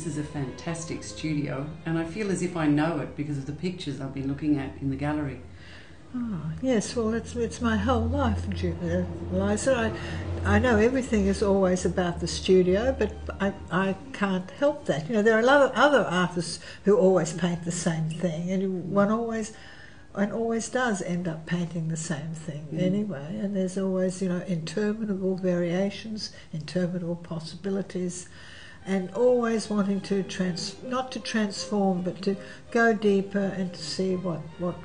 this is a fantastic studio, and I feel as if I know it because of the pictures I've been looking at in the gallery. Oh, yes, well, it's my whole life, Liza. I know everything is always about the studio, but I can't help that. You know, there are a lot of other artists who always paint the same thing, and one always does end up painting the same thing anyway. And there's always, you know, interminable variations, interminable possibilities, and always wanting to not to transform, but to go deeper and to see what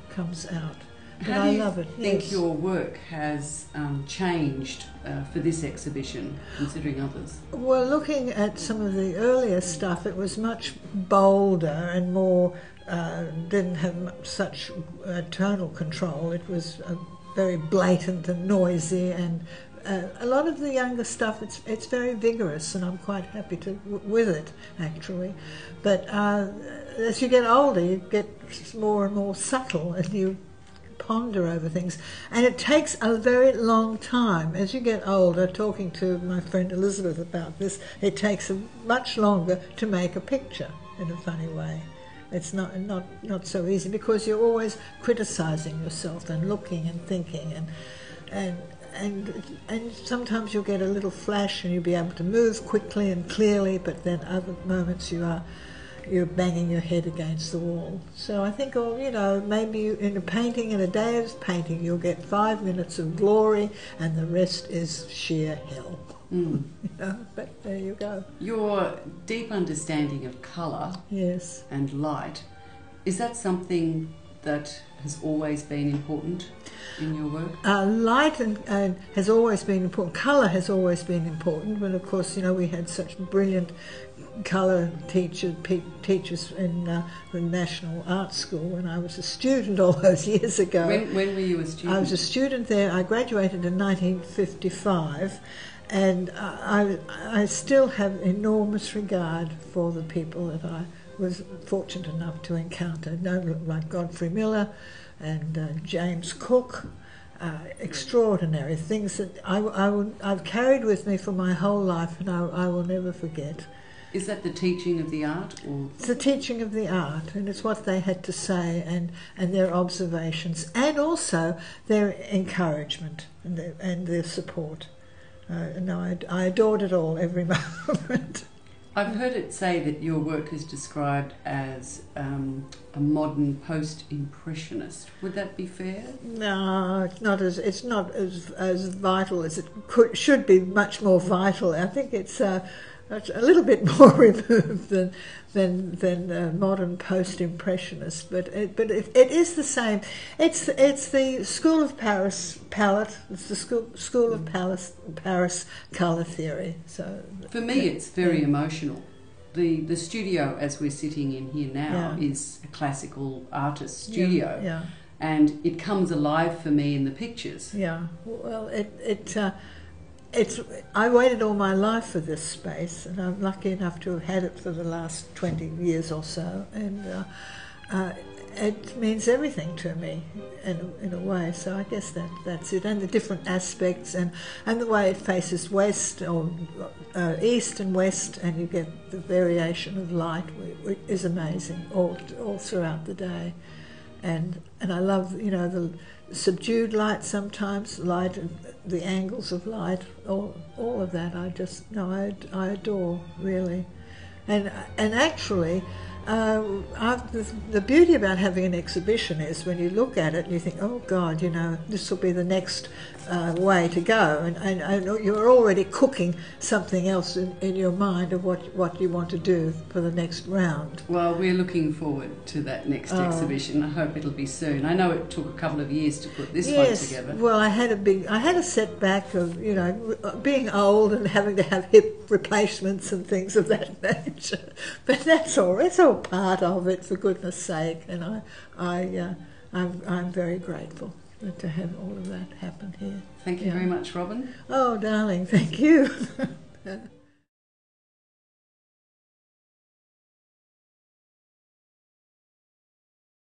comes out. But I love it. How do you think your work has changed for this exhibition, considering others? Well, looking at some of the earlier stuff, it was much bolder and more, didn't have such tonal control. It was very blatant and noisy, and a lot of the younger stuff, it's very vigorous, and I'm quite happy with it, actually. But as you get older, you get more and more subtle, and you ponder over things, and it takes a very long time. As you get older, talking to my friend Elizabeth about this, it takes much longer to make a picture in a funny way. It's not so easy because you're always criticising yourself and looking and thinking, and sometimes you'll get a little flash and you'll be able to move quickly and clearly, but then other moments you're banging your head against the wall. So I think, you know, maybe in a painting, in a day of painting, you'll get 5 minutes of glory and the rest is sheer hell. You know, but there you go. Your deep understanding of colour and light, is that something that has always been important in your work? Light and has always been important. Colour has always been important, but of course, you know, we had such brilliant colour teachers in the National Art School when I was a student all those years ago. When were you a student? I was a student there. I graduated in 1955, and I still have enormous regard for the people that I was fortunate enough to encounter, like Godfrey Miller and James Cook. Extraordinary things that I've carried with me for my whole life, and I will never forget. Is that the teaching of the art? Or? It's the teaching of the art, and it's what they had to say, and their observations, and also their encouragement and their support. I adored it all, every moment. I've heard it say that your work is described as a modern post-impressionist. Would that be fair? No, it's not as vital as it should be. Much more vital. I think it's a little bit more removed than modern post-impressionist, but it is the same. It's the School of Paris palette. It's the School of Paris colour theory. So for me, it's very emotional. The studio, as we're sitting in here now, is a classical artist studio, and it comes alive for me in the pictures. Yeah, well, I waited all my life for this space, and I'm lucky enough to have had it for the last 20 years or so, and it means everything to me in a way. So I guess that's it, and the different aspects, and the way it faces west or east and west, and you get the variation of light, which is amazing all throughout the day. And I love, you know, the subdued light sometimes, light, the angles of light, all of that. I adore, really. And actually, the beauty about having an exhibition is when you look at it and you think, oh God, you know, this will be the next way to go, and you're already cooking something else in your mind of what you want to do for the next round. Well, we're looking forward to that next exhibition. I hope it'll be soon. I know it took a couple of years to put this one together. Well, I had a setback of, you know, being old and having to have hip replacements and things of that nature. But that's all. It's all part of it, for goodness sake. And I'm very grateful to have all of that happen here. Thank you very much, Robin. Oh, darling, thank you.